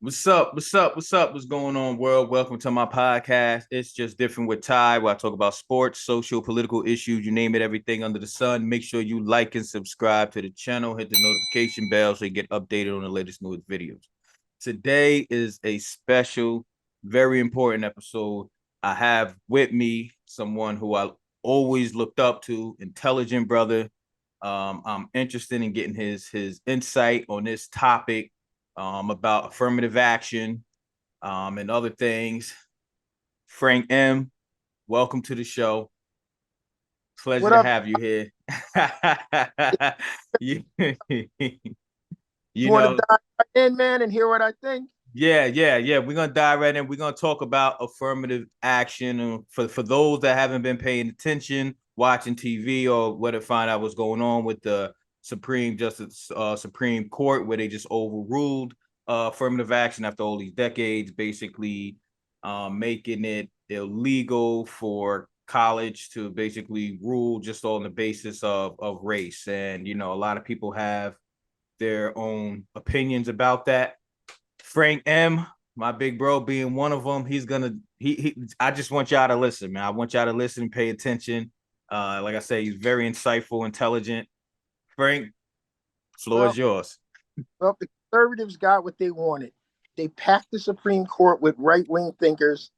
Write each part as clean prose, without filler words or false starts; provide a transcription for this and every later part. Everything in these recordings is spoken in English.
What's up? What's up? What's up? What's going on, world? Welcome to my podcast. It's just different with Ty, where I talk about sports, social, political issues, you name it, everything under the sun. Make sure you like and subscribe to the channel, hit the notification bell so you get updated on the latest news videos. Today is a special, very important episode. I have with me someone who I always looked up to, intelligent brother. I'm interested in getting his insight on this topic about affirmative action and other things. Frank M., welcome to the show. Pleasure What to up? have you here. you, You you want to know, dive right in, man, and hear what I think? yeah. We're gonna dive right in. We're gonna talk about affirmative action. And for those that haven't been paying attention, watching TV or what to find out what's going on with the Supreme Court, where they just overruled affirmative action after all these decades, basically making it illegal for college to basically rule just on the basis of race. And a lot of people have their own opinions about that. Frank M., my big bro, being one of them, he's gonna he I just want y'all to listen, man. I want y'all to listen and pay attention. Like I say, he's very insightful, intelligent. Frank, floor is Well, yours. the conservatives got what they wanted. They packed the Supreme Court with right-wing thinkers,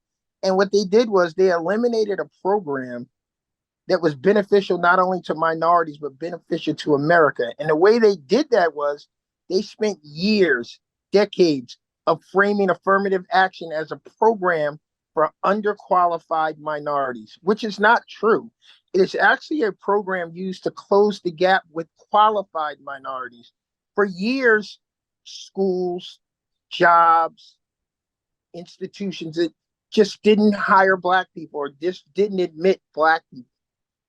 and what they did was they eliminated a program that was beneficial not only to minorities but beneficial to America. And the way they did that was they spent years, decades of framing affirmative action as a program for underqualified minorities, which is not true. It is actually a program used to close the gap with qualified minorities. For years, schools, jobs, institutions that just didn't hire black people or just didn't admit black people.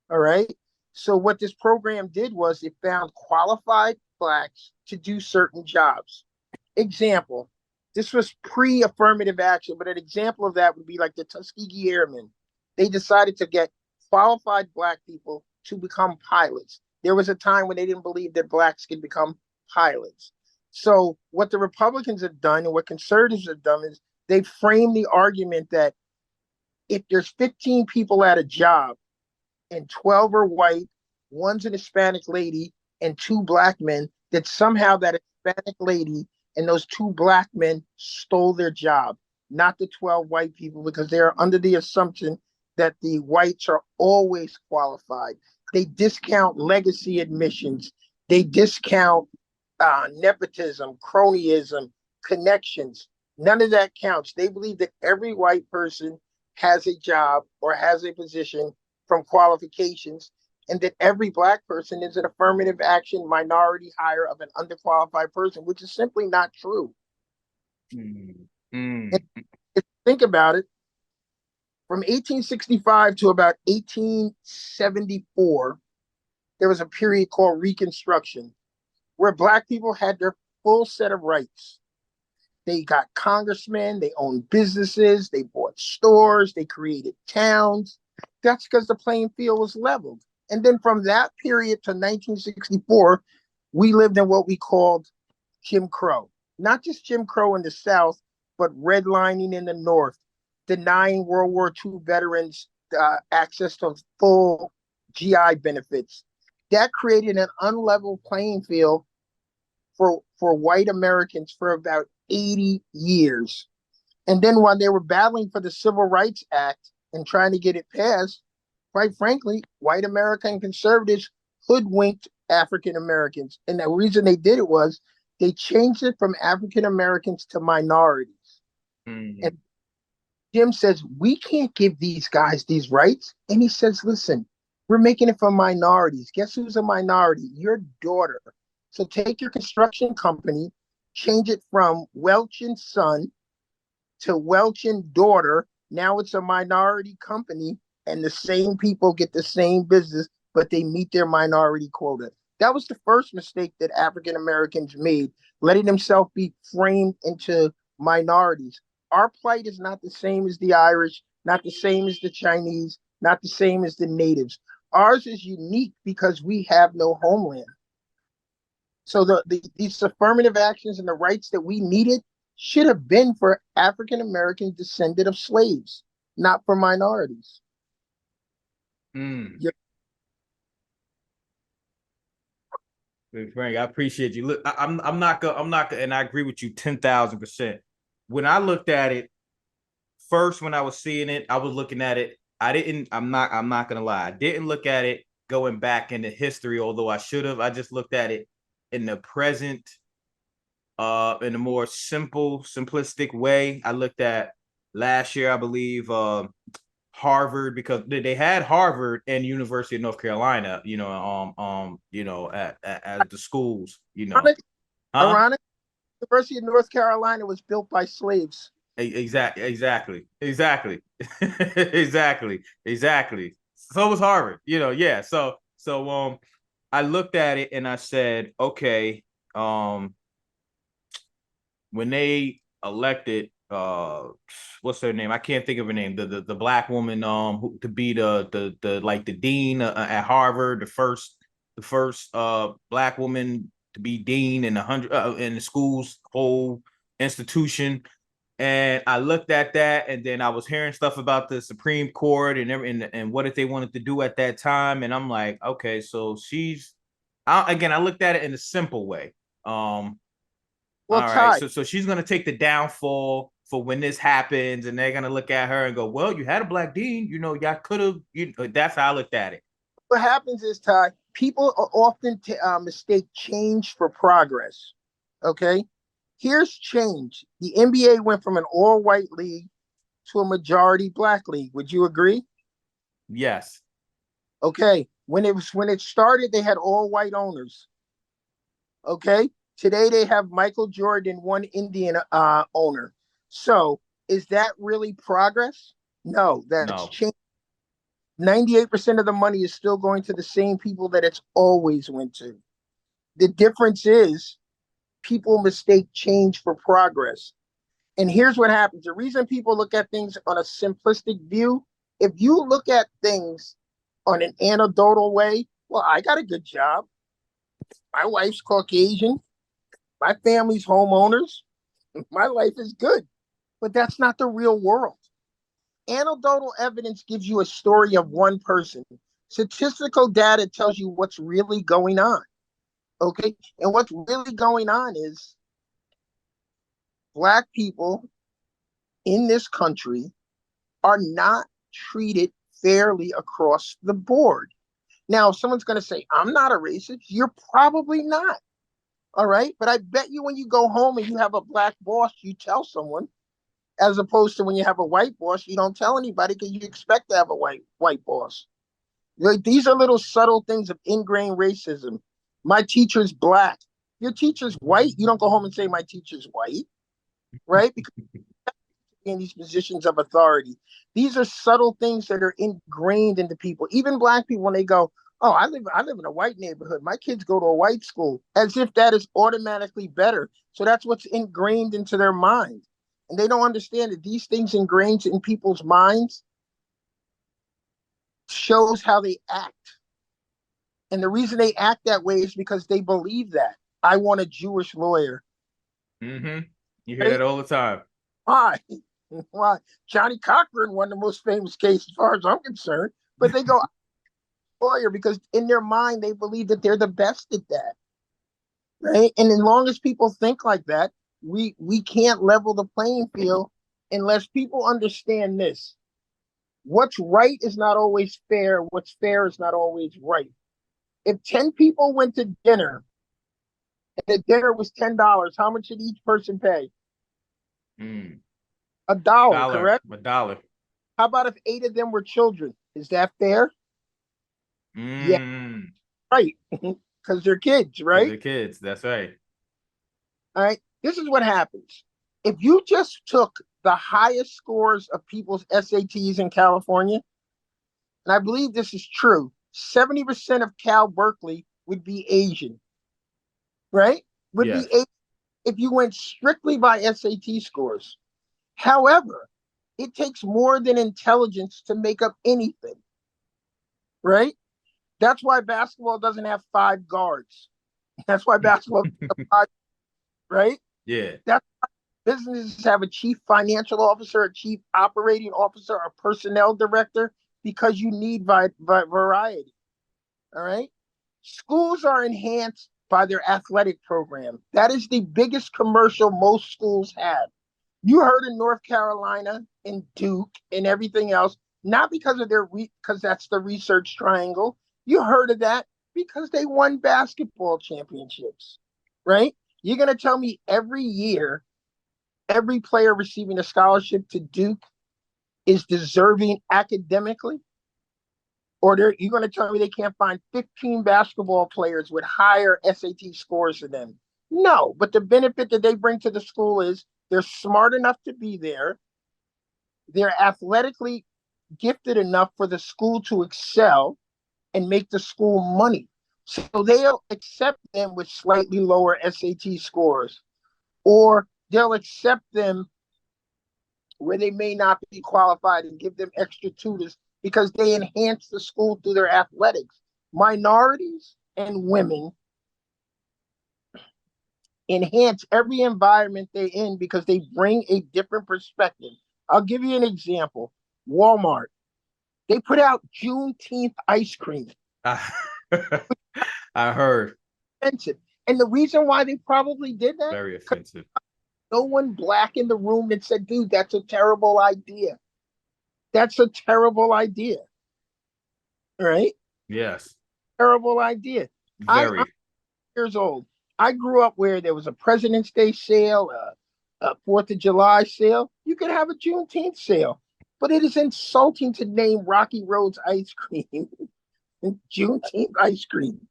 All right. So what this program did was it found qualified blacks to do certain jobs. Example, this was pre-affirmative action, but an example of that would be like the Tuskegee Airmen. They decided to get qualified black people to become pilots. There was a time when they didn't believe that blacks could become pilots. So what the Republicans have done and what conservatives have done is they framed the argument that if there's 15 people at a job and 12 are white, one's an Hispanic lady, and two black men, that somehow that Hispanic lady and those two black men stole their job, not the 12 white people, because they're under the assumption that the whites are always qualified. They discount legacy admissions, they discount nepotism, cronyism, connections. None of that counts. They believe that every white person has a job or has a position from qualifications, and that every black person is an affirmative action minority hire of an underqualified person, which is simply not true. Mm, And mm, if you think about it, from 1865 to about 1874, there was a period called Reconstruction, where black people had their full set of rights. They got congressmen, they owned businesses, they bought stores, they created towns. That's because the playing field was leveled. And then from that period to 1964, we lived in what we called Jim Crow. Not just Jim Crow in the South, but redlining in the North, denying World War II veterans access to full GI benefits. That created an unlevel playing field for white Americans for about 80 years. And then while they were battling for the Civil Rights Act and trying to get it passed, quite frankly, white American conservatives hoodwinked African Americans. And the reason they did it was they changed it from African Americans to minorities. And mm, Jim says, we can't give these guys these rights. And he says, listen, we're making it for minorities. Guess who's a minority? Your daughter. So take your construction company, change it from Welch and Son to Welch and Daughter. Now it's a minority company, and the same people get the same business, but they meet their minority quota. That was the first mistake that African Americans made, letting themselves be framed into minorities. Our plight is not the same as the Irish, not the same as the Chinese, not the same as the natives. Ours is unique because we have no homeland. So these affirmative actions and the rights that we needed should have been for African American descendant of slaves, not for minorities. Mm. Yeah. Frank, I appreciate you. Look, I'm not gonna, and I agree with you 10,000%. When I looked at it first, when I was seeing it, I was looking at it. I'm not gonna lie. I didn't look at it going back into history, although I should have. I just looked at it in the present, in a more simplistic way. I looked at last year, I believe, Harvard, because they had Harvard and University of North Carolina, as the schools, Ironic, huh? ironic, University of North Carolina was built by slaves. Exactly. Exactly. So was Harvard, yeah. So I looked at it and I said, okay, um, when they elected what's her name? I can't think of her name. The black woman to be the like the dean at Harvard, the first black woman to be dean in in the school's whole institution. And I looked at that, and then I was hearing stuff about the Supreme Court and what if they wanted to do at that time, and I'm like, okay, so I looked at it in a simple way. Well, All right, Ty, so she's gonna take the downfall for when this happens, and they're gonna look at her and go, "Well, you had a black dean, y'all could have." That's how I looked at it. what happens is, Ty, people often mistake change for progress. Okay, here's change. The NBA went from an all-white league to a majority black league. Would you agree? Yes. Okay, when it started, they had all-white owners. Okay, today they have Michael Jordan, one Indian owner. So is that really progress? No, that's No. change. 98% of the money is still going to the same people that it's always went to. The difference is people mistake change for progress. And here's what happens. The reason people look at things on a simplistic view, if you look at things on an anecdotal way, well, I got a good job. My wife's Caucasian. My family's homeowners. My life is good. But that's not the real world. Anecdotal evidence gives you a story of one person. Statistical data tells you what's really going on. Okay. And what's really going on is Black people in this country are not treated fairly across the board. Now, someone's going to say, I'm not a racist. You're probably not. All right. But I bet you when you go home and you have a Black boss, you tell someone, as opposed to when you have a white boss, you don't tell anybody because you expect to have a white boss. Like, these are little subtle things of ingrained racism. My teacher's Black. Your teacher's white. You don't go home and say my teacher's white, right? Because in these positions of authority. These are subtle things that are ingrained into people. Even Black people, when they go, "Oh, I live in a white neighborhood. My kids go to a white school," as if that is automatically better. So that's what's ingrained into their mind, and they don't understand that these things ingrained in people's minds shows how they act. And the reason they act that way is because they believe that. I want a Jewish lawyer. Mm-hmm. You hear that Right? all the time. Why? Why? Johnny Cochran won the most famous case as far as I'm concerned. But they go lawyer because in their mind they believe that they're the best at that. Right. And as long as people think like that, we can't level the playing field unless people understand this. What's right is not always fair. What's fair is not always right. If 10 people went to dinner and the dinner was $10, how much did each person pay? Mm. $1, Dollar, correct? $1. How about if 8 of them were children? Is that fair? Yeah, Mm. right. Because they're kids, Because right? they're kids. That's right. All right. This is what happens. If you just took the highest scores of people's SATs in California, and I believe this is true, 70% of Cal Berkeley would be Asian, right? Would be Yes. Asian if you went strictly by SAT scores. However, it takes more than intelligence to make up anything, right? That's why basketball doesn't have 5 guards. That's why basketball doesn't have 5, right? Yeah. That's Businesses have a chief financial officer, a chief operating officer, a personnel director, because you need variety. All right. Schools are enhanced by their athletic program. That is the biggest commercial most schools have. You heard in North Carolina and Duke and everything else, not because of because that's the research triangle. You heard of that because they won basketball championships, right? You're going to tell me every year, every player receiving a scholarship to Duke is deserving academically? Or you're going to tell me they can't find 15 basketball players with higher SAT scores than them? No, but the benefit that they bring to the school is they're smart enough to be there. They're athletically gifted enough for the school to excel and make the school money. So they'll accept them with slightly lower SAT scores, or they'll accept them where they may not be qualified and give them extra tutors because they enhance the school through their athletics. Minorities and women enhance every environment they're in because they bring a different perspective. I'll give you an example. Walmart, they put out Juneteenth ice cream. I heard. Offensive. And the reason why they probably did that, Very offensive. no one black in the room that said, dude, that's a terrible idea. That's a terrible idea. Right? Yes. Terrible idea. Very. I'm years old. I grew up where there was a President's Day sale, a 4th of July sale. You could have a Juneteenth sale, but it is insulting to name Rocky Road's ice cream Juneteenth ice cream.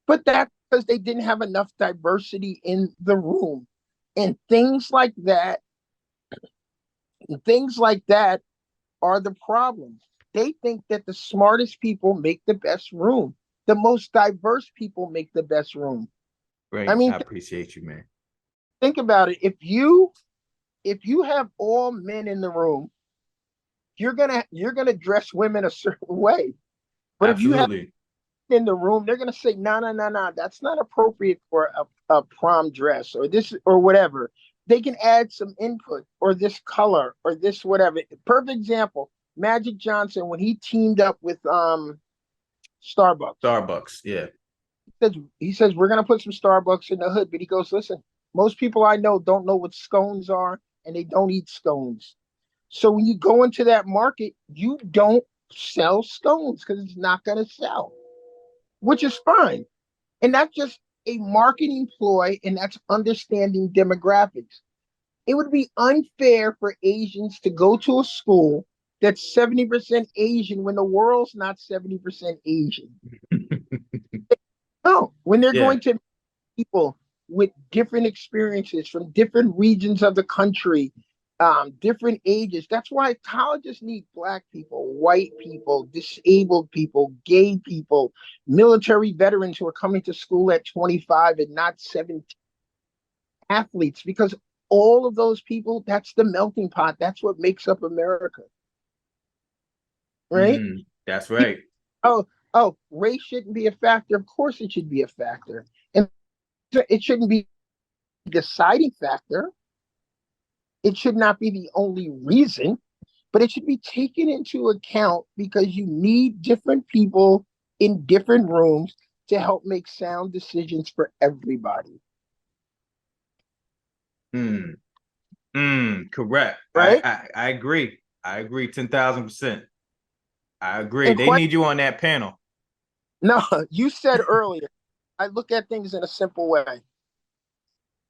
But that's because they didn't have enough diversity in the room. And things like that are the problem. They think that the smartest people make the best room. The most diverse people make the best room. I Great. mean, I appreciate you, man. think about it. If you have all men in the room, you're gonna dress women a certain way. But if you have Absolutely. in the room, they're gonna say, no, no, no, no, that's not appropriate for a prom dress or this or whatever. They can add some input or this color or this whatever. Perfect example, Magic Johnson when he teamed up with Starbucks. Starbucks. Yeah. He says we're gonna put some Starbucks in the hood, but he goes, listen, most people I know don't know what scones are and they don't eat scones. So when you go into that market, you don't sell scones because it's not gonna sell, which is fine. And that's just a marketing ploy, and that's understanding demographics. It would be unfair for Asians to go to a school that's 70% Asian when the world's not 70% Asian. No, when they're Yeah. going to people with different experiences from different regions of the country, different ages. That's why colleges need black people, white people, disabled people, gay people, military veterans who are coming to school at 25 and not 17, athletes, because all of those people, that's the melting pot. That's what makes up America. Right? That's right. Oh, race shouldn't be a factor. Of course it should be a factor. And it shouldn't be a deciding factor. It should not be the only reason, but it should be taken into account because you need different people in different rooms to help make sound decisions for everybody. Correct. Right? I agree. I agree 10,000%. I agree. And They need you on that panel. no, you said earlier, I look at things in a simple way.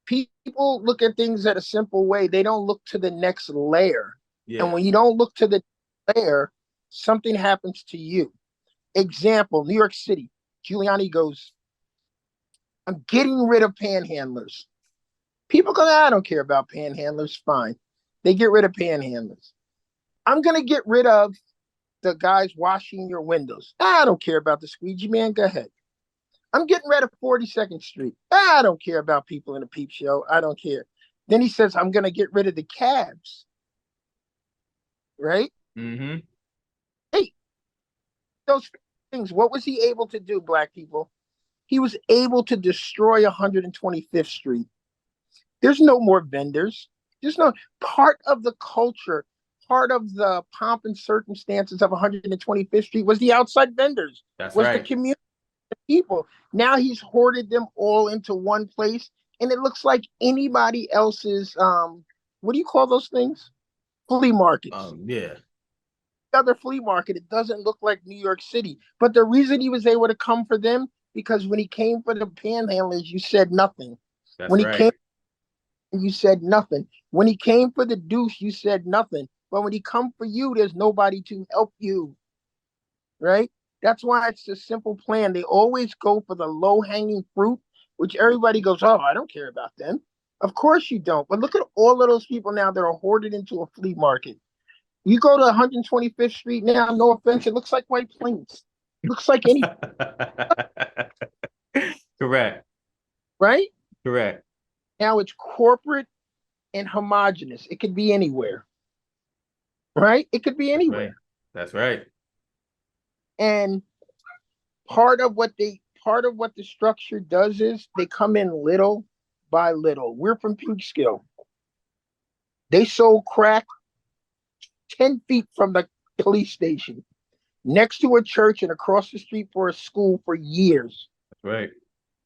People look at things in a simple way. They don't look to the next layer. Yeah. And when you don't look to the layer, something happens to you. Example, New York City. Giuliani goes, I'm getting rid of panhandlers. People go, I don't care about panhandlers. Fine. They get rid of panhandlers. I'm going to get rid of the guys washing your windows. I don't care about the squeegee man. Go ahead. I'm getting rid of 42nd Street. I don't care about people in a peep show. I don't care. Then he says, I'm going to get rid of the cabs. Right? Mm-hmm. Hey, those things, what was he able to do, black people? He was able to destroy 125th Street. There's no more vendors. Just know part of the culture, part of the pomp and circumstances of 125th Street was the outside vendors, That's was the right. community people. Now he's hoarded them all into one place, and it looks like anybody else's what do you call those things? Flea markets. Yeah, Other flea market, it doesn't look like New York City. But the reason he was able to come for them, because when he came for the panhandlers, you said nothing. that's When he right. came, you said nothing. When he came for the deuce, you said nothing. But when he come for you, there's nobody to help you, right? That's why it's a simple plan. They always go for the low hanging fruit, which everybody goes, oh, I don't care about them. Of course you don't. But look at all of those people now that are hoarded into a flea market. You go to 125th Street now, no offense, it looks like White Plains. Looks like any, Correct. right? Correct. Now it's corporate and homogenous. It could be anywhere, right? It could be That's right. anywhere. That's right. And part of what the structure does is they come in little by little. We're from Peekskill. They sold crack 10 feet from the police station, next to a church and across the street for a school for years. That's right.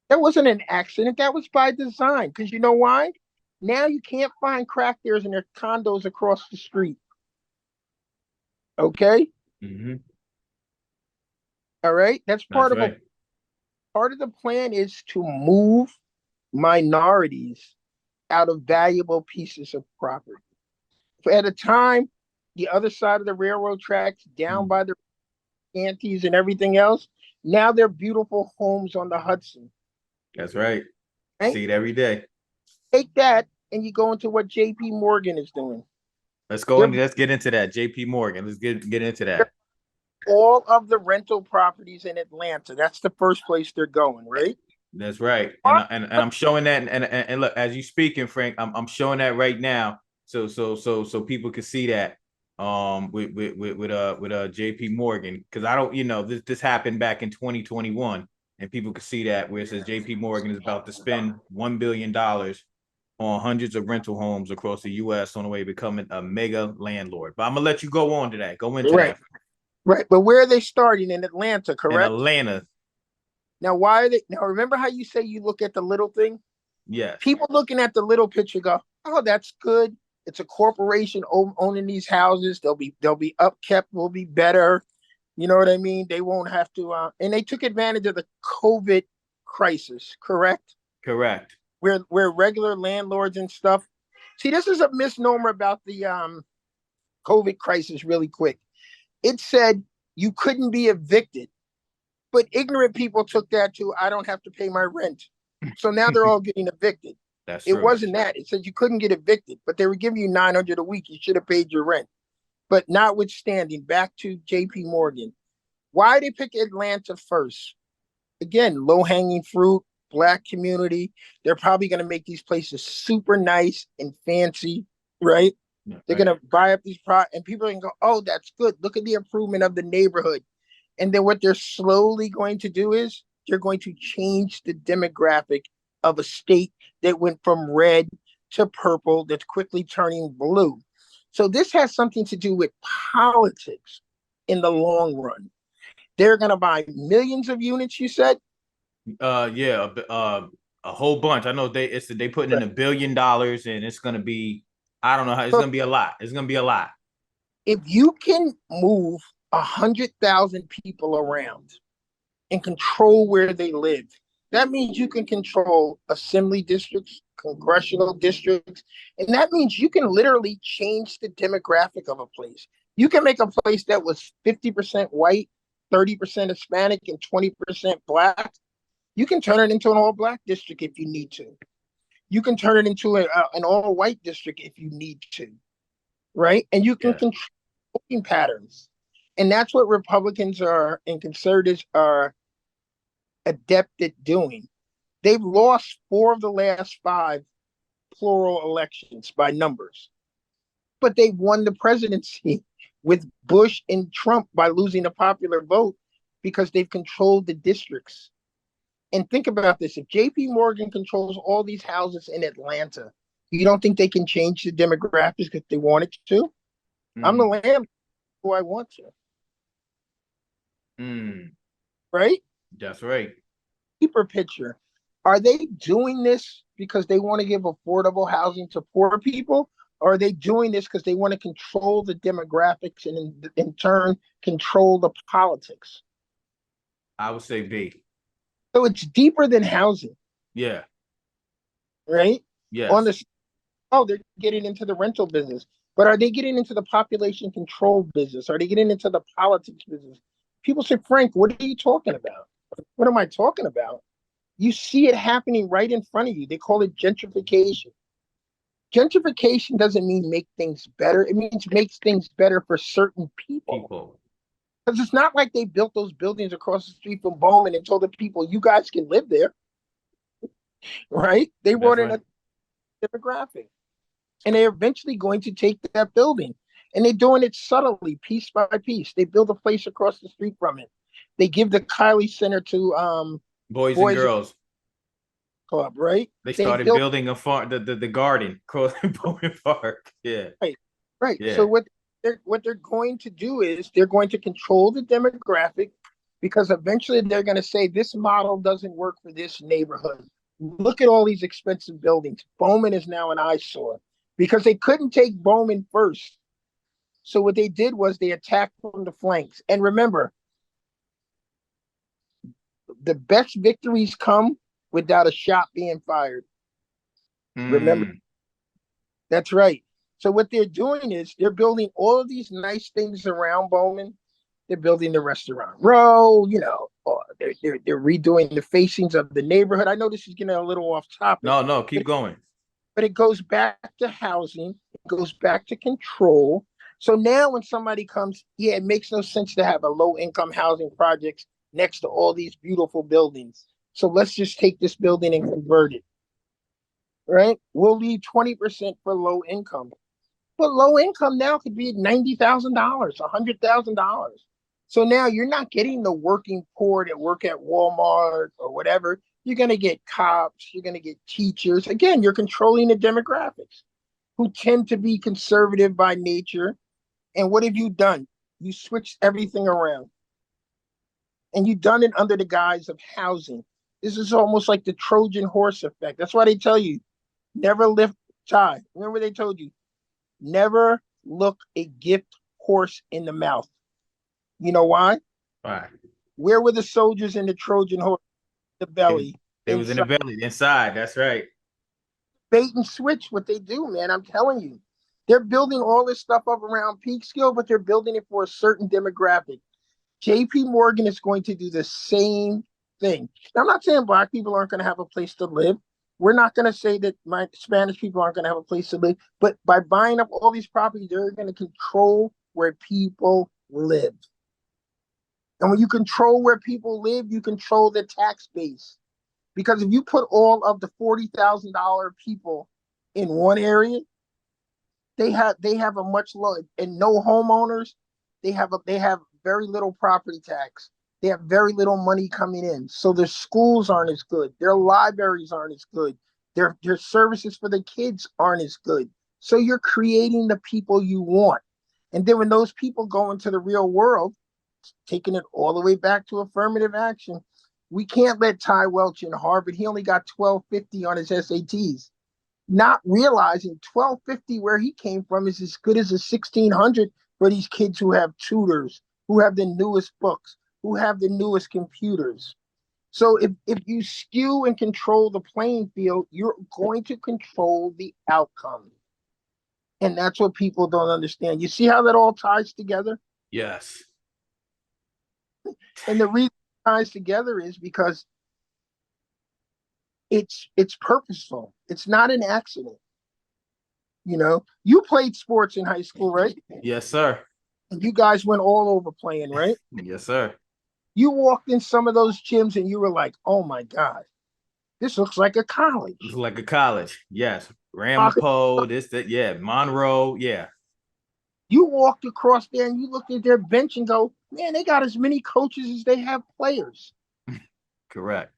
That wasn't an accident. That was by design. Because you know why? Now you can't find crack dealers in their condos across the street. Okay? Mm-hmm. All right. That's That's part of a right. part of the plan is to move minorities out of valuable pieces of property. At a time, the other side of the railroad tracks, down Mm. by the shanties and everything else, now they're beautiful homes on the Hudson. That's right. Right? See it every day. Take that and you go into what JP Morgan is doing. Let's go They're and let's get into that. JP Morgan. Let's get into that. all of the rental properties in Atlanta. That's the first place they're going, right? That's right. And I'm showing that and look, as you speaking, Frank, I'm showing that right now. So people can see that with JP Morgan. Because I don't, this happened back in 2021, and people can see that where it says JP Morgan is about to spend $1 billion on hundreds of rental homes across the US on the way to becoming a mega landlord. But I'm gonna let you go on to that. Go into Right, that. right. But where are they starting in Atlanta, In correct? Atlanta, Now, why are they now? Remember how you say you look at the little thing? yes. People looking at the little picture go, "Oh, that's good. It's a corporation owning these houses. They'll be upkept. Will be better. You know what I mean? They won't have to." And they took advantage of the COVID crisis, correct? Correct. Where regular landlords and stuff. See, this is a misnomer about the COVID crisis. Really quick, it said you couldn't be evicted, but ignorant people took that to I don't have to pay my rent. So now they're all getting evicted. That's It true. wasn't that. It said you couldn't get evicted, but they were giving you 900 a week. You should have paid your rent. But notwithstanding, back to JP Morgan. Why they pick Atlanta first? Again, low hanging fruit, black community. They're probably going to make these places super nice and fancy, right? Yeah, They're right. going to buy up these and people are going to go, oh, that's good. Look at the improvement of the neighborhood. And then what they're slowly going to do is they're going to change the demographic of a state that went from red to purple that's quickly turning blue. So this has something to do with politics in the long run. They're going to buy millions of units, you said? Yeah, a whole bunch. I know they putting in $1 billion, and it's gonna be, I don't know how, it's So gonna be a lot. It's gonna be a lot. if you can move 100,000 people around and control where they live, that means you can control assembly districts, congressional districts, and that means you can literally change the demographic of a place. You can make a place that was 50% white, 30% Hispanic, and 20% black. You can turn it into an all black district if you need to. You can turn it into an all white district if you need to, right? And you can Yeah. control voting patterns. And that's what Republicans are and conservatives are adept at doing. They've lost 4 of the last 5 plural elections by numbers, but they've won the presidency with Bush and Trump by losing the popular vote because they've controlled the districts. And think about this: if JP Morgan controls all these houses in Atlanta, You don't think they can change the demographics if they wanted to? I'm the Mm, landlord who I want to, mm, right? that's right. Deeper picture. Are they doing this because they want to give affordable housing to poor people? Or are they doing this because they want to control the demographics and in turn control the politics? I would say B. So it's deeper than housing, Yeah. right? On Yes. the oh, they're getting into the rental business. But are they getting into the population control business? Are they getting into the politics business? People say, Frank, what are you talking about? What am I talking about? You see it happening right in front of you. They call it gentrification. Gentrification doesn't mean make things better. It means makes things better for certain people. People. Because it's not like they built those buildings across the street from Bowman and told the people, you guys can live there, right? They That's brought in right. a demographic. And they're eventually going to take that building. And they're doing it subtly, piece by piece. They build a place across the street from it. They give the Kylie Center to Boys and Boys girls. Club, right? They They started built building a farm, the garden called Bowman Park. Yeah. right, right. So Yeah. what they're going to do is they're going to control the demographic because eventually they're going to say this model doesn't work for this neighborhood. Look at all these expensive buildings. Bowman is now an eyesore because they couldn't take Bowman first. So what they did was they attacked from the flanks. And remember, the best victories come without a shot being fired. Remember, Mm. that's right. So what they're doing is they're building all of these nice things around Bowman. They're building the restaurant row, they're redoing the facings of the neighborhood. I know this is getting a little off topic, No, no, but keep going. but it goes back to housing, it goes back to control. So now when somebody comes, yeah, it makes no sense to have a low income housing projects next to all these beautiful buildings. So let's just take this building and convert it, right? We'll leave 20% for low income. But low income now could be $90,000, $100,000. So now you're not getting the working poor that work at Walmart or whatever. You're going to get cops, you're going to get teachers. Again, you're controlling the demographics who tend to be conservative by nature. And what have you done? You switched everything around and you've done it under the guise of housing. This is almost like the Trojan horse effect. That's why they tell you never lift tie. Remember, they told you never look a gift horse in the mouth. You know why? All right. Where were the soldiers in the Trojan horse? The They, belly. they was in the Inside. belly, inside. That's right. Bait and switch what they do, man. I'm telling you. They're building all this stuff up around peak skill, but they're building it for a certain demographic. JP Morgan is going to do the same thing. Now, I'm not saying black people aren't going to have a place to live. We're not going to say that my Spanish people aren't going to have a place to live. But by buying up all these properties, they're going to control where people live. And when you control where people live, you control the tax base. Because if you put all of the $40,000 people in one area, they have a much lower and no homeowners. They have very little property tax. They have very little money coming in, so their schools aren't as good. Their libraries aren't as good. Their services for the kids aren't as good. So you're creating the people you want, and then when those people go into the real world, taking it all the way back to affirmative action, we can't let Ty Welch in Harvard. He only got 1250 on his SATs, not realizing 1250 where he came from is as good as a 1600 for these kids who have tutors, who have the newest books, who have the newest computers. So if you skew and control the playing field, you're going to control the outcome. And that's what people don't understand. You see how that all ties together? Yes. And the reason it ties together is because it's purposeful. It's not an accident. You played sports in high school, right? Yes, sir. And you guys went all over playing, right? Yes, sir. You walked in some of those gyms and you were like, oh my God, this looks like a It's college. like a college. Yes. Ramapo, this, that. Yeah. Monroe. Yeah. You walked across there and you looked at their bench and go, man, they got as many coaches as they have players. Correct.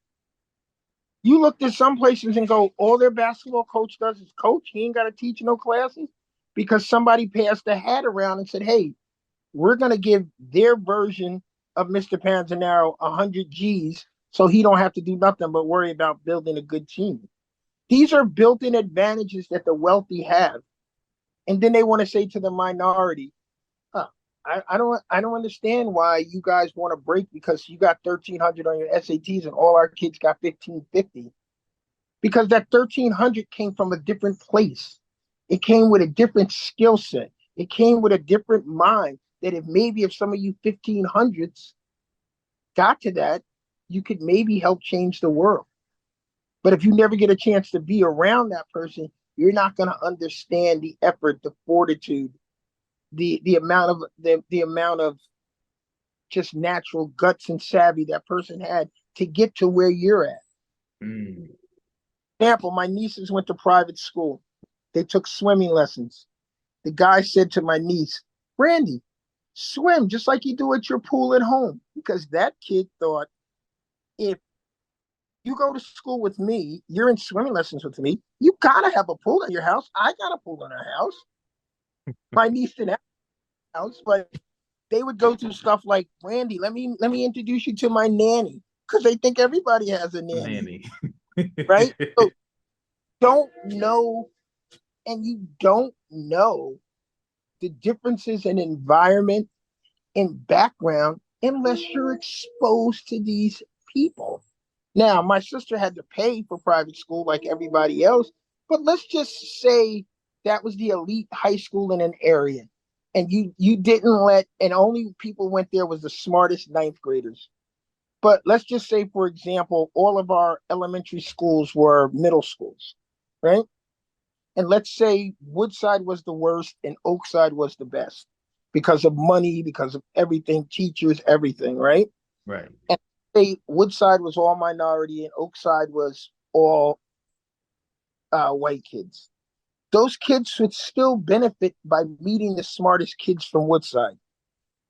You looked at some places and go, all their basketball coach does is coach. He ain't got to teach no classes because somebody passed the hat around and said, hey, we're going to give their version of Mr. Panzanaro 100 G's so he don't have to do nothing but worry about building a good team. These are built-in advantages that the wealthy have. And then they want to say to the minority, huh, I don't understand why you guys want to break because you got 1,300 on your SATs and all our kids got 1,550. Because that 1,300 came from a different place. It came with a different skill set. It came with a different mind that if some of you 1,500s got to that, you could maybe help change the world. But if you never get a chance to be around that person, you're not going to understand the effort, the fortitude, the amount of just natural guts and savvy that person had to get to where you're at. Mm. Example, my nieces went to private school. They took swimming lessons. The guy said to my niece, Brandy, swim just like you do at your pool at home. Because that kid thought, if you go to school with me, you're in swimming lessons with me, you gotta have a pool in your house. I got a pool in our house. My niece didn't have a house, but they would go through stuff like, Randy, let me introduce you to my nanny. Because they think everybody has a nanny, Nanny. right? So don't know, and you don't know the differences in environment and background unless you're exposed to these people. Now, my sister had to pay for private school like everybody else, but let's just say that was the elite high school in an area. And you didn't let, and only people went there was the smartest ninth graders. But let's just say, for example, all of our elementary schools were middle schools, right? And let's say Woodside was the worst and Oakside was the best because of money, because of everything, teachers, everything, right? Right. And say Woodside was all minority and Oakside was all white kids. Those kids would still benefit by meeting the smartest kids from Woodside,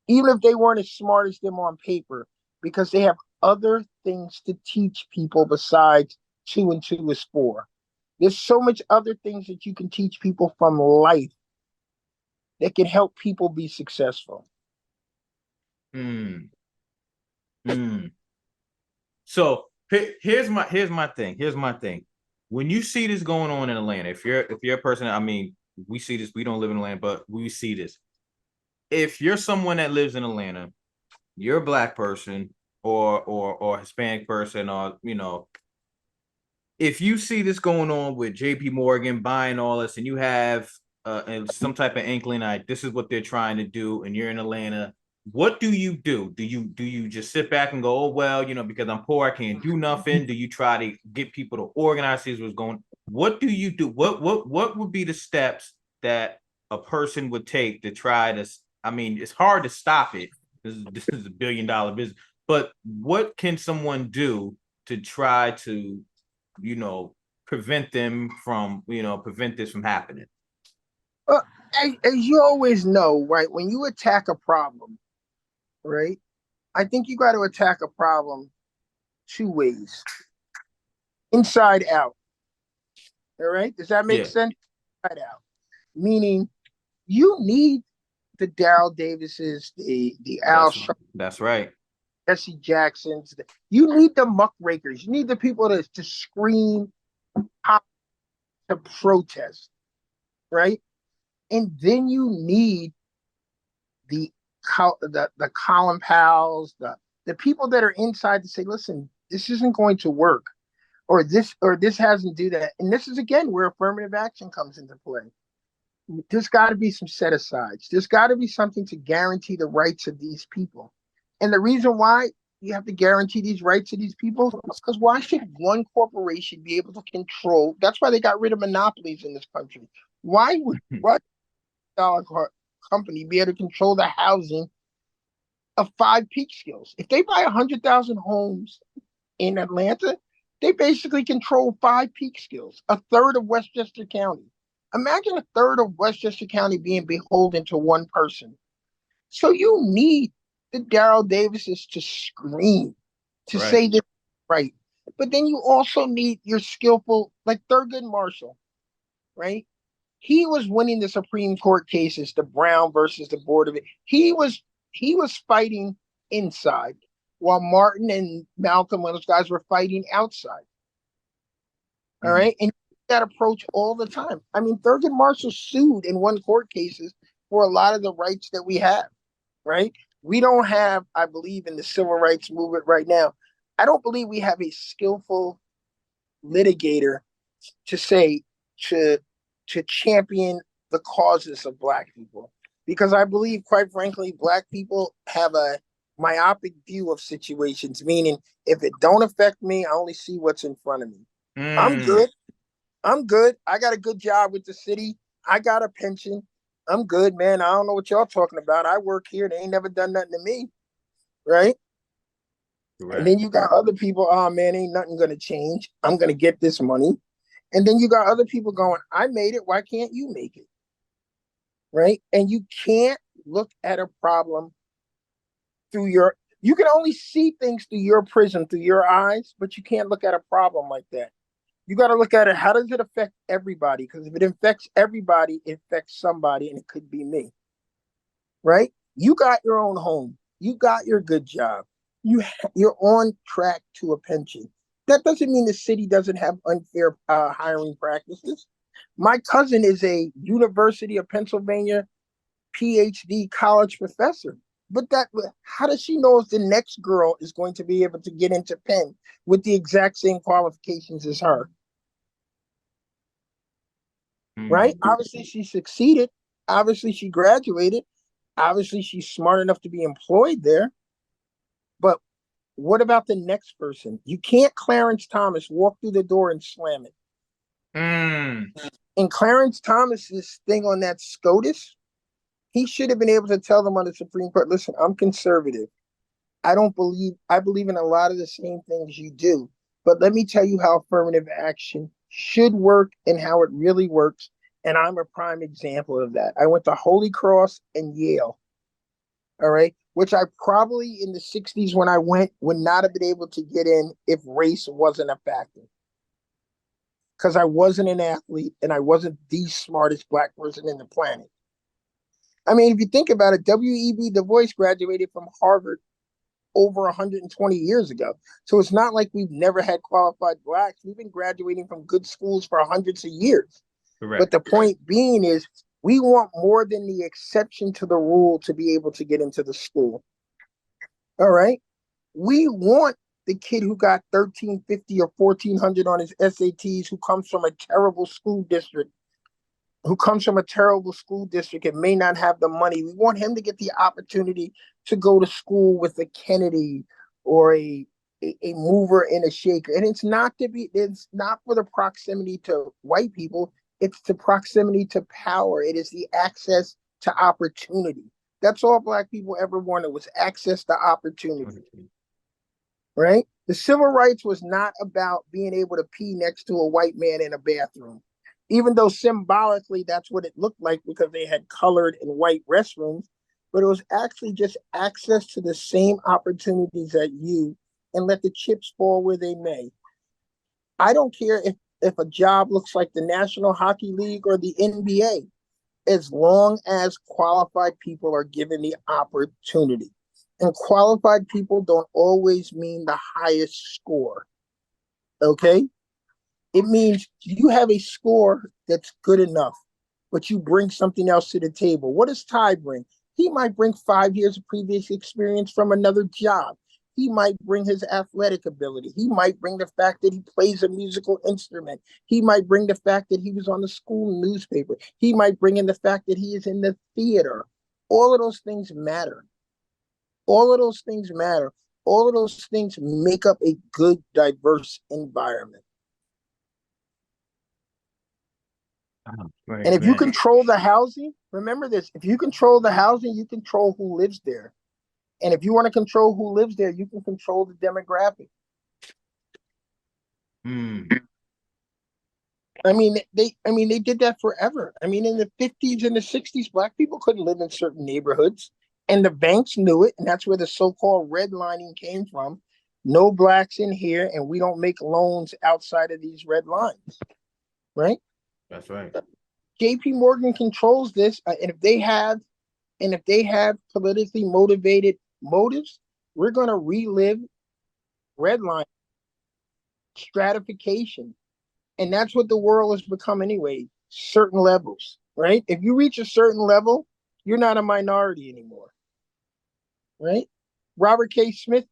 even if they weren't as smart as them on paper, because they have other things to teach people besides two and two is four. There's so much other things that you can teach people from life that can help people be successful. Mm. Mm. So here's my thing. Here's my thing. When you see this going on in Atlanta, if you're a person, I mean, we see this. We don't live in Atlanta, but we see this. If you're someone that lives in Atlanta, you're a black person or Hispanic person, or if you see this going on with JP Morgan buying all this, and you have some type of inkling, like this is what they're trying to do, and you're in Atlanta, what do you do? Do you just sit back and go, oh well, because I'm poor, I can't do nothing? Do you try to get people to organize, see what's going? What do you do? What would be the steps that a person would take to try to? I mean, it's hard to stop it. This is $1 billion business, but what can someone do to try to you know, prevent this from happening? Well, as you always know, right, when you attack a problem, right, I think you got to attack a problem two ways, inside out. All right. Does that make Yeah, sense? Inside out. Meaning you need the Daryl Davises, the Al that's Sharp, that's right. Jesse Jacksons. You need the muckrakers. You need the people to scream, to protest, right? And then you need the the Colin Powells, the people that are inside to say, listen, this isn't going to work, or this hasn't do that. And this is again where affirmative action comes into play. There's got to be some set asides. There's got to be something to guarantee the rights of these people. And the reason why you have to guarantee these rights of these people is because why should one corporation be able to control? That's why they got rid of monopolies in this country. Why dollar company be able to control the housing of five peak skills? If they buy 100,000 homes in Atlanta, they basically control five peak skills, a third of Westchester County. Imagine a third of Westchester County being beholden to one person. So you need the Daryl Davises to scream, to Right. say this right. But then you also need your skillful, like Thurgood Marshall, right? He was winning the Supreme Court cases, the Brown versus the Board of it. He was fighting inside, while Martin and Malcolm and those guys were fighting outside. All Mm. right, and that approach all the time. I mean, Thurgood Marshall sued and won court cases for a lot of the rights that we have. Right? We don't have, I believe, in the civil rights movement right now. I don't believe we have a skillful litigator to say to to champion the causes of black people, because I believe, quite frankly, black people have a myopic view of situations, meaning if it don't affect me, I only see what's in front of me. I'm Mm. good. I'm good. I got a good job with the city. I got a pension. I'm good, man. I don't know what y'all talking about. I work here. They ain't never done nothing to me, right? And Correct. then you got other people, oh man, ain't nothing gonna change. I'm gonna get this money. And then you got other people going, I made it. Why can't you make it? Right? And you can't look at a problem through your, you can only see things through your prism, through your eyes, but you can't look at a problem like that. You got to look at it. How does it affect everybody? Because if it affects everybody, it affects somebody, and it could be me. Right? You got your own home. You got your good job. You're on track to a pension. That doesn't mean the city doesn't have unfair hiring practices. My cousin is a University of Pennsylvania PhD college professor. But that, how does she know if the next girl is going to be able to get into Penn with the exact same qualifications as her? Right? Mm. Obviously, she succeeded. Obviously, she graduated. Obviously, she's smart enough to be employed there. But what about the next person? You can't Clarence Thomas walk through the door and slam it. Mm. And Clarence Thomas's thing on that SCOTUS, he should have been able to tell them on the Supreme Court, listen, I'm conservative. I believe in a lot of the same things you do. But let me tell you how affirmative action should work and how it really works. And I'm a prime example of that. I went to Holy Cross and Yale, all right, which I probably in the 60s when I went would not have been able to get in if race wasn't a factor. Because I wasn't an athlete and I wasn't the smartest black person in the planet. I mean, if you think about it, W.E.B. Du Bois graduated from Harvard over 120 years ago. So it's not like we've never had qualified blacks. We've been graduating from good schools for hundreds of years. But Correct. the point being is, we want more than the exception to the rule to be able to get into the school. All right. We want the kid who got 1350 or 1400 on his SATs, who comes from a terrible school district and may not have the money. We want him to get the opportunity to go to school with a Kennedy or a mover and a shaker. And it's not for the proximity to white people, it's the proximity to power. It is the access to opportunity. That's all black people ever wanted, was access to opportunity. Right? The civil rights was not about being able to pee next to a white man in a bathroom, even though symbolically that's what it looked like because they had colored and white restrooms. But it was actually just access to the same opportunities that you, and let the chips fall where they may. I don't care if a job looks like the National Hockey League or the NBA, as long as qualified people are given the opportunity. And qualified people don't always mean the highest score. Okay? It means you have a score that's good enough, but you bring something else to the table. What does Ty bring? He might bring 5 years of previous experience from another job. He might bring his athletic ability. He might bring the fact that he plays a musical instrument. He might bring the fact that he was on the school newspaper. He might bring in the fact that he is in the theater. All of those things matter. All of those things matter. All of those things make up a good, diverse environment. Oh, And right, if you man. control the housing, remember this, if you control the housing, you control who lives there. And if you want to control who lives there, you can control the demographic. Mm. I mean they did that forever. I mean, in the 50s and the 60s, black people couldn't live in certain neighborhoods. And the banks knew it, and that's where the so-called redlining came from. No blacks in here, and we don't make loans outside of these red lines, right? That's right. JP Morgan controls this, and if they have politically motivated motives, we're going to relive redline stratification. And that's what the world has become anyway, certain levels, right? If you reach a certain level, you're not a minority anymore, right? Robert K. Smith,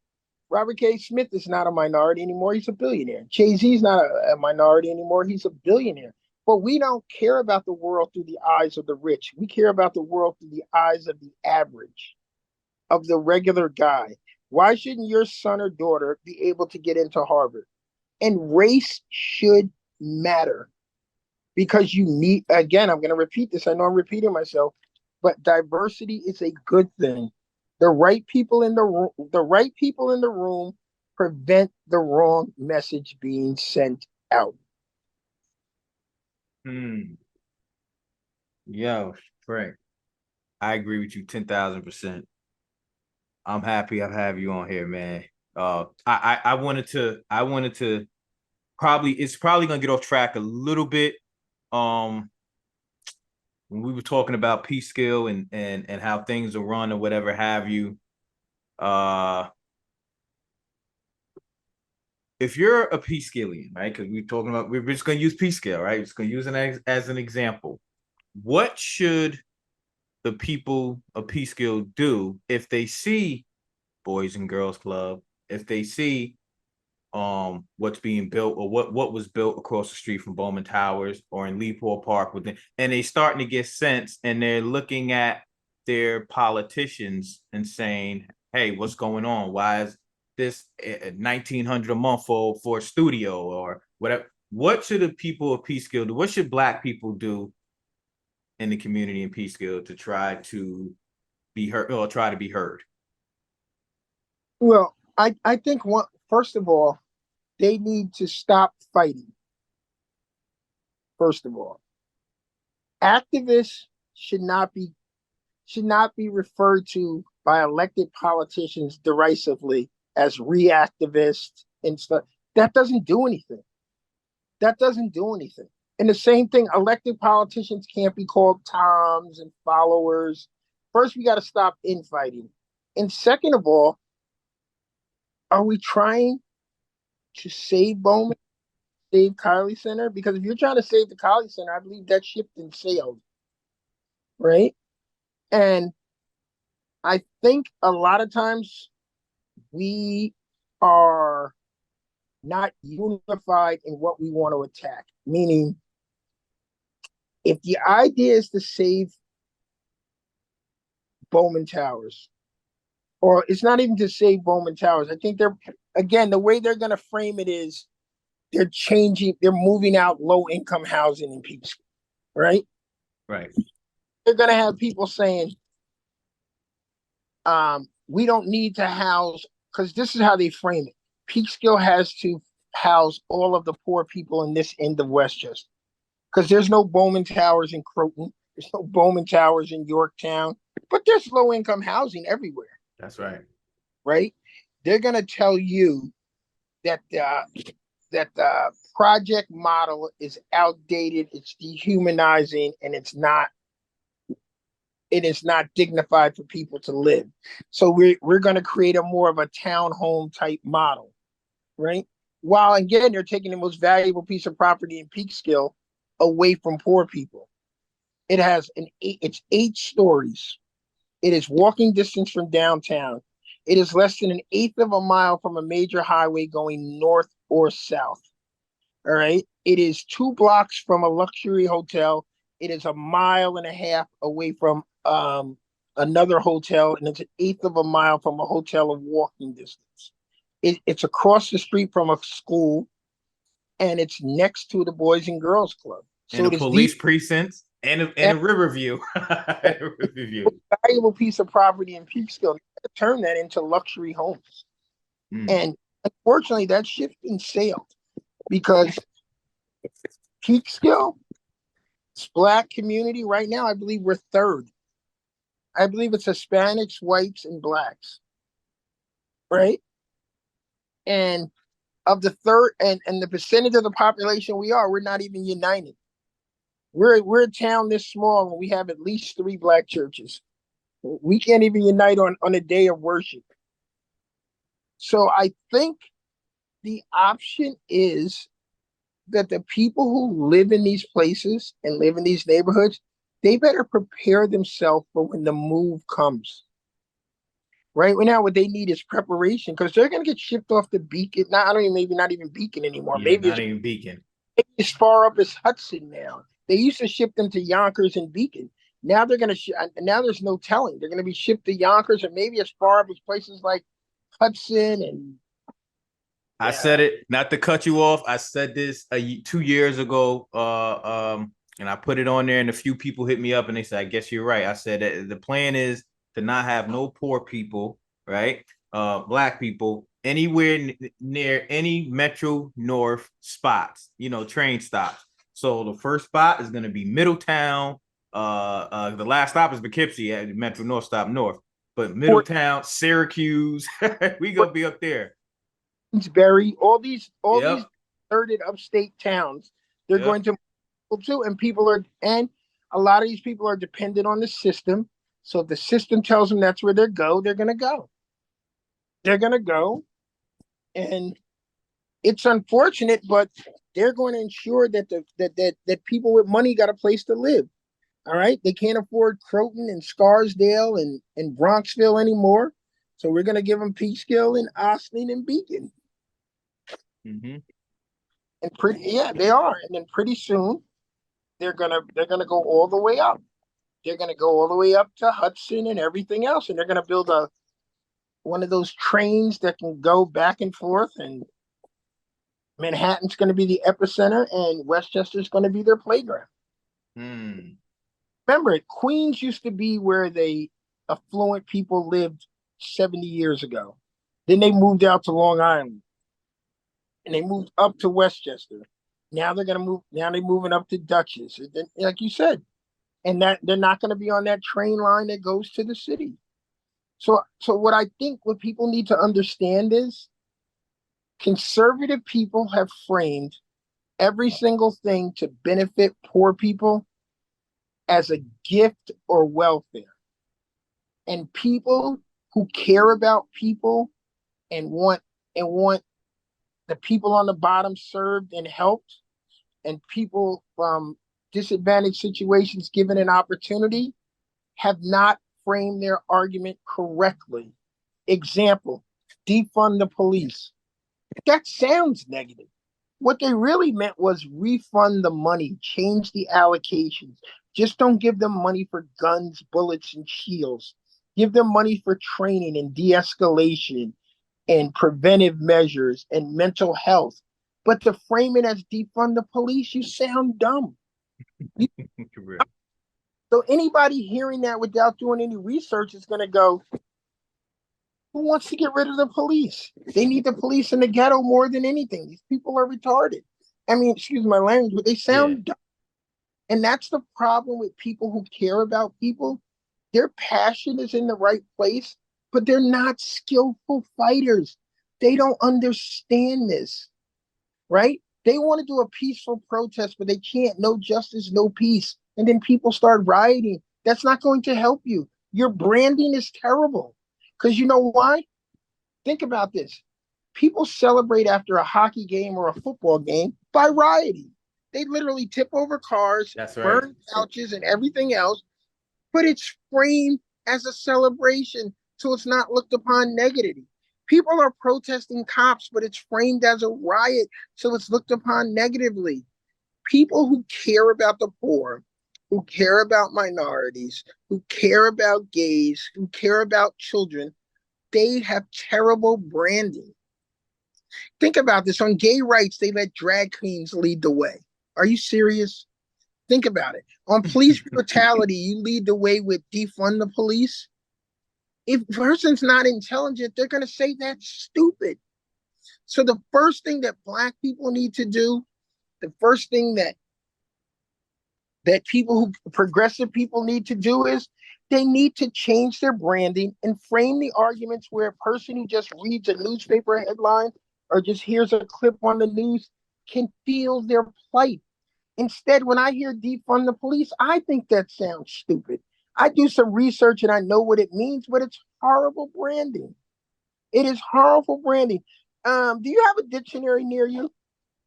Robert K. Smith is not a minority anymore. He's a billionaire. Jay-Z's not a minority anymore. He's a billionaire. But we don't care about the world through the eyes of the rich. We care about the world through the eyes of the average, of the regular guy. Why shouldn't your son or daughter be able to get into Harvard? And race should matter because you need, again, I'm going to repeat this. I know I'm repeating myself, but diversity is a good thing. The right people in the room prevent the wrong message being sent out. Hmm. Yo, Frank, I agree with you 10,000%. I'm happy I have you on here, man. I wanted to probably it's probably gonna get off track a little bit. Um, when we were talking about peace skill and how things are run or whatever have you. Uh, if you're a peace skillian, right? Because we're just gonna use peace scale, right? Just gonna use it as an example. What should the people of peace skill do if they see Boys and Girls Club, if they see what's being built or what was built across the street from Bowman Towers or in Leopold Park within, and they starting to get sense and they're looking at their politicians and saying, hey, what's going on? Why is this 1,900 a month for a studio or whatever? What should the people of Peekskill do? What should Black people do in the community in Peekskill to try to be heard or try to be heard? Well, I think first of all, they need to stop fighting. First of all, activists should not be referred to by elected politicians derisively as reactivists and stuff. That doesn't do anything. That doesn't do anything. And the same thing, elected politicians can't be called Toms and followers. First, we got to stop infighting. And second of all, are we trying to save Bowman, save Kylie Center? Because if you're trying to save the Kylie Center, I believe that ship and sailed, right? And I think a lot of times we are not unified in what we want to attack. Meaning, if the idea is to save Bowman Towers, or it's not even to save Bowman Towers, I think again, the way they're going to frame it is they're moving out low income housing in people, right? Right. They're going to have people saying, we don't need to house, because this is how they frame it. Peekskill has to house all of the poor people in this end of Westchester because there's no Bowman Towers in Croton, there's no Bowman Towers in Yorktown, but there's low income housing everywhere. That's right. Right? They're going to tell you that the project model is outdated, it's dehumanizing, and it is not dignified for people to live. So we're going to create a more of a townhome type model, right? While again, they're taking the most valuable piece of property in Peekskill away from poor people. It's 8 stories. It is walking distance from downtown. It is less than an eighth of a mile from a major highway going north or south. All right. It is 2 blocks from a luxury hotel. It is a mile and a half away from another hotel, and it's an eighth of a mile from a hotel of walking distance. It's across the street from a school, and it's next to the Boys and Girls Club. And So a it is the police precinct and a Riverview. Riverview. valuable piece of property in Peekskill. Turn that into luxury homes. Mm. And unfortunately, that ship been sailed because Peekskill, Black community right now, I believe we're third. I believe it's Hispanics, whites, and Blacks, right? And of the third and the percentage of the population we're not even united. We're a town this small and we have at least 3 black churches. We can't even unite on a day of worship. So I think the option is that the people who live in these places and live in these neighborhoods, they better prepare themselves for when the move comes. Right now, what they need is preparation because they're going to get shipped off to Beacon. Now, I don't even maybe not even Beacon anymore. Yeah, Maybe not it's even Beacon. as far up as Hudson now. They used to ship them to Yonkers and Beacon. Now they're going to now there's no telling. They're going to be shipped to Yonkers and maybe as far up as places like Hudson and I said it, not to cut you off. I said this 2 years ago, and I put it on there, and a few people hit me up and they said, "I guess you're right." I said that the plan is to not have no poor people, right? Black people anywhere near any Metro North spots, train stops. So the first spot is going to be Middletown. The last stop is Poughkeepsie at Metro North stop north, but Middletown, Syracuse, we gonna be up there. Queensbury, all these Yep. deserted upstate towns, they're Yep. going to move to, and a lot of these people are dependent on the system. So if the system tells them that's where they go, they're going to go. They're going to go, and it's unfortunate, but they're going to ensure that people with money got a place to live. All right, they can't afford Croton and Scarsdale and Bronxville anymore, so we're going to give them Peekskill and Austin and Beacon. Mm-hmm. And they are. And then pretty soon they're gonna go all the way up. They're gonna go all the way up to Hudson and everything else, and they're gonna build one of those trains that can go back and forth. And Manhattan's gonna be the epicenter, and Westchester's gonna be their playground. Mm. Remember, Queens used to be where the affluent people lived 70 years ago. Then they moved out to Long Island, and they moved up to Westchester. Now they're gonna move. Now they're moving up to Dutchess, like you said, and that they're not going to be on that train line that goes to the city. So what I think what people need to understand is conservative people have framed every single thing to benefit poor people as a gift or welfare. And people who care about people and want the people on the bottom served and helped and people from disadvantaged situations given an opportunity have not framed their argument correctly. Example, defund the police. That sounds negative. What they really meant was refund the money, change the allocations. Just don't give them money for guns, bullets, and shields. Give them money for training and de escalation and preventive measures and mental health. But to frame it as defund the police, you sound dumb. So anybody hearing that without doing any research is going to go, who wants to get rid of the police? They need the police in the ghetto more than anything. These people are retarded. I mean, excuse my language, but they Yeah. sound dumb. And that's the problem with people who care about people. Their passion is in the right place, but they're not skillful fighters. They don't understand this, right? They want to do a peaceful protest, but they can't. No justice, no peace. And then people start rioting. That's not going to help you. Your branding is terrible. Because you know why? Think about this. People celebrate after a hockey game or a football game by rioting. They literally tip over cars, That's right. burn couches, and everything else, but it's framed as a celebration, so it's not looked upon negatively. People are protesting cops, but it's framed as a riot, so it's looked upon negatively. People who care about the poor, who care about minorities, who care about gays, who care about children, they have terrible branding. Think about this. On gay rights, they let drag queens lead the way. Are you serious? Think about it. On police brutality, you lead the way with defund the police. If a person's not intelligent, they're going to say that's stupid. So the first thing that black people need to do, the first thing that people who progressive people need to do is they need to change their branding and frame the arguments where a person who just reads a newspaper headline or just hears a clip on the news can feel their plight. Instead, when I hear defund the police, I think that sounds stupid. I do some research and I know what it means, but it's horrible branding. It is horrible branding. Do you have a dictionary near you?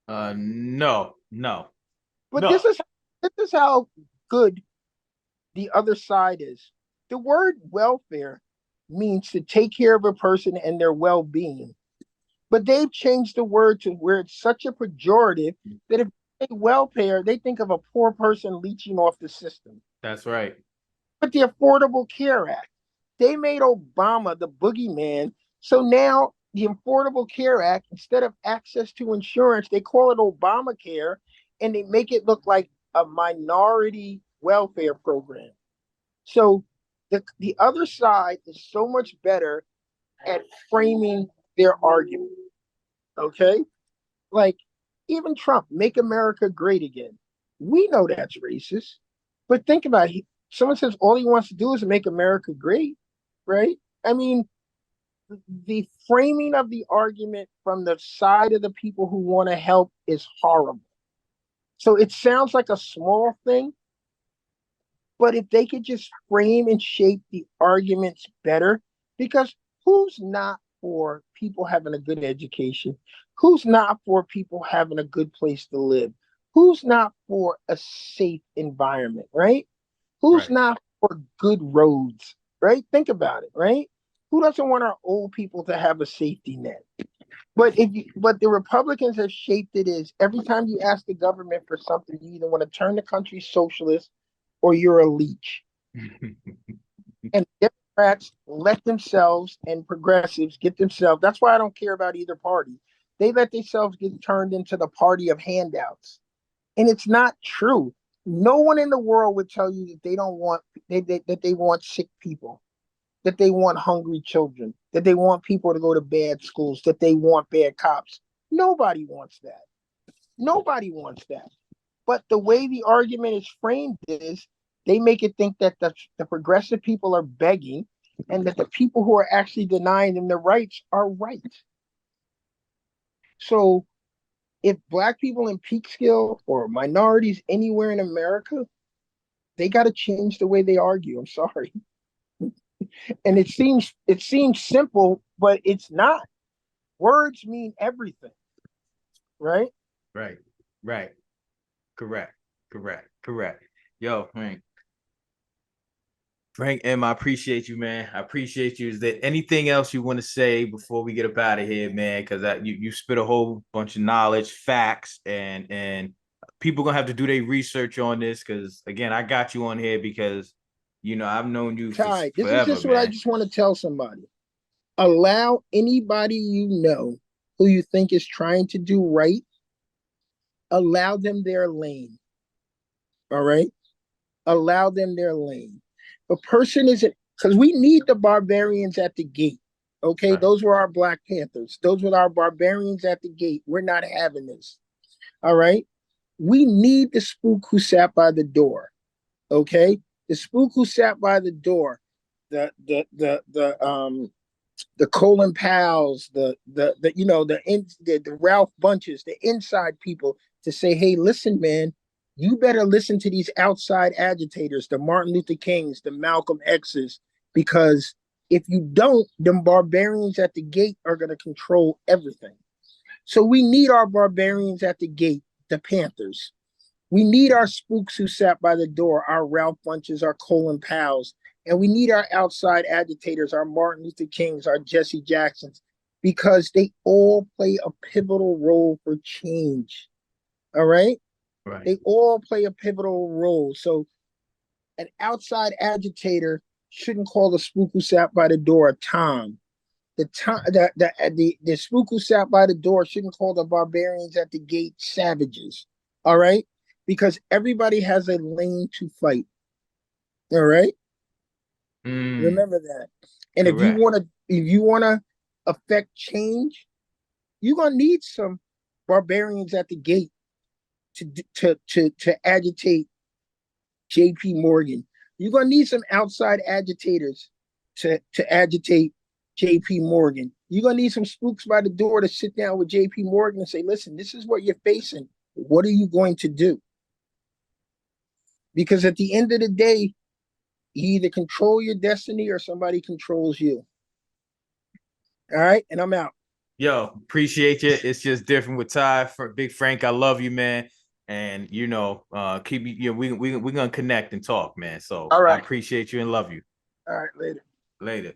No, no, But no. this is how good the other side is. The word welfare means to take care of a person and their well-being. But they've changed the word to where it's such a pejorative that if they say welfare, they think of a poor person leeching off the system. That's right. But the Affordable Care Act, they made Obama the boogeyman. So now the Affordable Care Act, instead of access to insurance, they call it Obamacare, and they make it look like a minority welfare program. So the other side is so much better at framing their argument. Okay, like even Trump, make America great again. We know that's racist, but think about it. Someone says all he wants to do is make America great, right? I mean, the framing of the argument from the side of the people who want to help is horrible. So it sounds like a small thing, but if they could just frame and shape the arguments better, because who's not for people having a good education? Who's not for people having a good place to live? Who's not for a safe environment, right? Who's Right. not for good roads, right? Think about it, right? Who doesn't want our old people to have a safety net? But the Republicans have shaped it as every time you ask the government for something, you either want to turn the country socialist or you're a leech. And Democrats let themselves and progressives get themselves. That's why I don't care about either party. They let themselves get turned into the party of handouts. And it's not true. No one in the world would tell you that they don't want that they want sick people, that they want hungry children, that they want people to go to bad schools, that they want bad cops. Nobody wants that. Nobody wants that. But the way the argument is framed is they make it think that the progressive people are begging and that the people who are actually denying them their rights are right. So if black people in peak skill or minorities anywhere in America, they got to change the way they argue. I'm sorry. And it seems simple, but it's not. Words mean everything, right? Right. Right. Correct. Correct. Yo, Frank M, I appreciate you, man. I appreciate you. Is there anything else you want to say before we get up out of here, man? Because you spit a whole bunch of knowledge, facts, and people gonna have to do their research on this. Because again, I got you on here because I've known you for Ty, this is forever, just what I man. just want to tell somebody. Allow anybody you know who you think is trying to do right, allow them their lane. All right. Allow them their lane. A person isn't, because we need the barbarians at the gate. Okay. Right. Those were our Black Panthers. Those were our barbarians at the gate. We're not having this. All right. We need the spook who sat by the door. Okay. The spook who sat by the door, the Colin Powells, the Ralph Bunches, the inside people to say, hey, listen, man, you better listen to these outside agitators, the Martin Luther Kings, the Malcolm X's, because if you don't, them barbarians at the gate are going to control everything. So we need our barbarians at the gate, the Panthers. We need our spooks who sat by the door, our Ralph Bunches, our Colin Powells, and we need our outside agitators, our Martin Luther Kings, our Jesse Jacksons, because they all play a pivotal role for change. All right? Right. They all play a pivotal role. So an outside agitator shouldn't call the spook who sat by the door a Tom. The spook who sat by the door shouldn't call the barbarians at the gate savages. All right? Because everybody has a lane to fight. All right? Mm, Remember that. And correct. if you wanna affect change, you're gonna need some barbarians at the gate to agitate JP Morgan. You're gonna need some outside agitators to agitate JP Morgan. You're going to need some spooks by the door to sit down with JP Morgan and say, listen, this is what you're facing. What are you going to do? Because at the end of the day, you either control your destiny or somebody controls you. All right. And I'm out. Yo, appreciate you. It's just different with Ty. For Big Frank, I love you, man. And keep we're gonna connect and talk, man. So All I right. appreciate you and love you. All right. Later. Later.